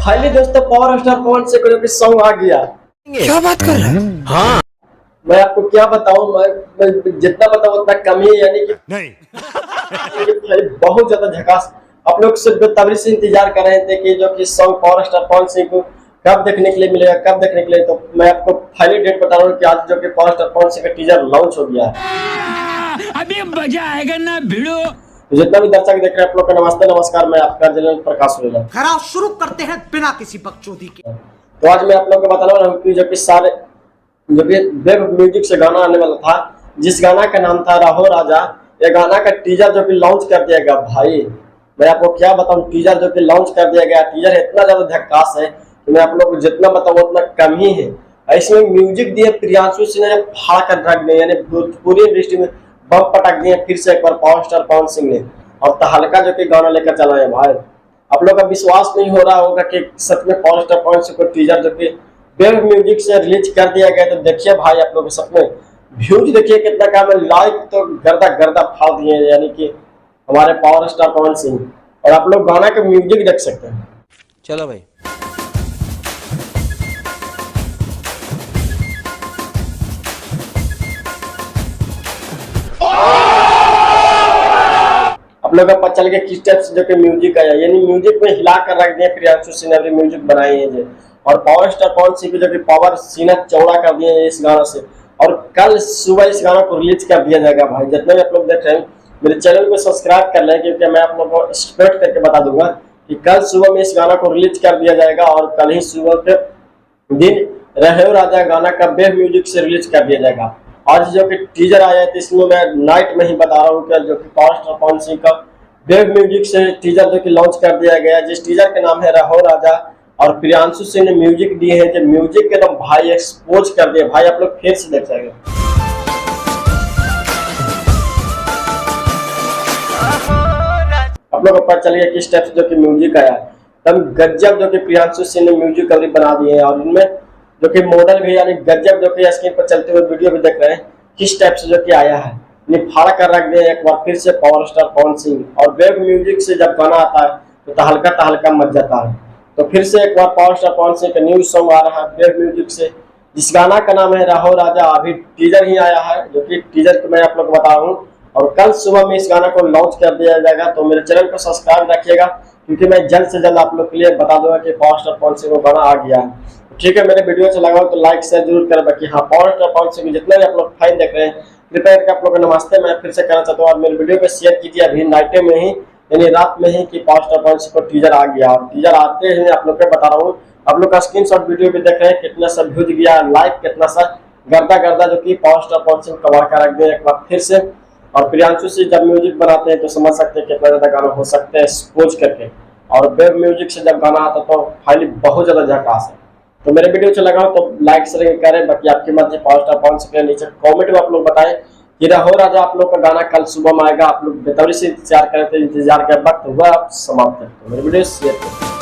Finally दोस्तों power star पवन से कोई भी सॉन्ग आ गया। क्या बात कर रहे हैं? हाँ मैं आपको क्या बताऊं, मैं जितना बताऊं उतना कम ही, यानी कि नहीं बहुत ज्यादा झकास। आप लोग सिर्फ बेताबरी से इंतजार कर रहे थे कि जो कि song power star Pawan Singh को कब देखने के लिए मिलेगा, कब देखने के लिए। तो मैं आपको फाइनली डेट बता रहा हूँ कि आज जो कि पावर स्टार पवन सिंह का टीजर लॉन्च हो गया है। अभी मजा आएगा ना भिड़ो। जितना भी दर्शक देख रहे हैं आप लोग का नमस्ते नमस्कार। मैं आपका जनरल प्रकाश सुरेला। खराब शुरू करते हैं बिना किसी बकचोदी के। तो आज मैं आप लोग को बता रहा हूँ कि जो कि सारे जो कि वेब म्यूजिक से गाना आने वाला था, जिस गाना का नाम था राहो राजा। ये गाना का टीजर जो कि लॉन्च कर दिया गया। भाई मैं आपको क्या बताऊं, टीजर जो कि लॉन्च कर दिया गया, टीजर इतना ज्यादा झक्कास है कि मैं आप लोग को जितना बताऊं उतना कम ही है। इसमें म्यूजिक दिए प्रियांशु सिंह ने फाड़ कर रख दिए, यानी पूरी इंडस्ट्री में बम पटक दिए फिर से एक बार पावर स्टार पवन सिंह ने। और तहलका जो कि गाना लेकर चला है। भाई आप लोग का विश्वास नहीं हो रहा होगा कि सच में पावर स्टार पवन सिंह को टीजर जो कि वेब म्यूजिक से रिलीज कर दिया गया। तो देखिए भाई आप लोग के सपने व्यूज देखिए कितना काम है, लाइक तो गर्दा गर्दा फाड़ दिए यानी कि हमारे पावर स्टार पवन सिंह। और आप लोग गाना के म्यूजिक देख सकते हैं। चलो भाई आप लोग का पता चल गया किस टाइप से जो कि म्यूजिक आया, यानी म्यूजिक में हिला कर रख दिया प्रियांशु सिंह ने म्यूजिक बनाई है। और पावर स्टार पवन सिंह की जो कि पावर सीना चौड़ा कर दिया है इस गाना से। और कल सुबह इस गाना को रिलीज कर दिया जाएगा। भाई जितने भी आप लोग देख रहे हैं मेरे चैनल को सब्सक्राइब कर लें, क्योंकि मैं आप लोगों को स्प्रेड करके बता दूंगा कि कल सुबह में इस गाना को रिलीज कर दिया जाएगा। और कल ही सुबह के दिन रहो राजा गाना का वेब म्यूजिक से रिलीज कर दिया जाएगा। आज जो कि टीजर आया है तो इसमें मैं नाइट में ही बता रहा हूँ कि जो कि पावर स्टार पवन सिंह का वेब म्यूजिक से टीजर जो कि लॉन्च कर दिया गया, जिस टीजर के नाम है रहो राजा। और प्रियांशु सिंह ने म्यूजिक दिए हैं, जो म्यूजिक के तो भाई एक्सपोज कर दिए। भाई आप लोग फिर से देख सकते हैं। आप लोग को पता चल गया किस टाइप से जो कि म्यूजिक आया है। तब गजब जो कि प्रियांशु सिंह ने म्यूजिक अभी बना दिए हैं। और इनमें जो कि मॉडल भी यानी गजब जो कि स्क्रीन पर चलते हुए वीडियो भी देख रहे हैं किस टाइप से जो कि आया है। फाड़ा कर रख दिया एक बार फिर से पावर स्टार पवन सिंह। और वेब म्यूजिक से जब गाना आता है तो तहलका मच जाता है। तो फिर से एक बार पावर स्टार पवन सिंह का न्यू सॉन्ग आ रहा है वेब म्यूजिक से, जिस गाना का नाम है राहो राजा। अभी टीजर ही आया है, जो कि टीजर को मैं आप लोग को बता रहा हूँ। और कल सुबह में इस गाना को लॉन्च कर दिया जाएगा। तो मेरे चैनल को सब्सक्राइब रखिएगा, क्योंकि मैं जल्द से जल्द आप लोग के लिए बता दूंगा कि पावर स्टार पवन सिंह को गाना आ गया है। ठीक है, मेरे वीडियो अच्छा लगा तो लाइक शेयर जरूर करें। बाकी हाँ, पावर स्टार पवन सिंह जितने भी आप लोग फाइन देख रहे हैं कृपया करके आप लोग को नमस्ते मैं फिर से कहना चाहता हूँ। और मेरे वीडियो को शेयर कीजिए अभी नाइटे में ही, यानी रात में ही, कि पावर स्टार पवन सिंह को टीजर आ गया। और टीजर आते ही आप लोग को बता रहा हूँ। आप लोग का स्क्रीनशॉट वीडियो भी देख रहे हैं कितना सा व्यूज गया, लाइक कितना सा गर्दा जो कि पावर स्टार पवन सिंह कमाल कर रख दिया एक बार फिर से। और प्रियांशु से जब म्यूजिक बनाते हैं तो समझ सकते हैं कितना ज्यादा गाना हो सकता है एक्सपोज करके। और वेब म्यूजिक से जब गाना आता तो फाइनली बहुत ज्यादा झकास है। तो मेरे वीडियो अच्छा लगा तो लाइक शेयर करें। बाकी आपकी मर्जी पावर स्टार पवन सिंह के नीचे कमेंट में आप लोग बताएं कि रहो राजा आप लोग का गाना कल सुबह में आएगा। आप लोग बेताबरी से इंतजार करें, इंतजार का वक्त हुआ समाप्त है। तो मेरे वीडियो शेयर करें।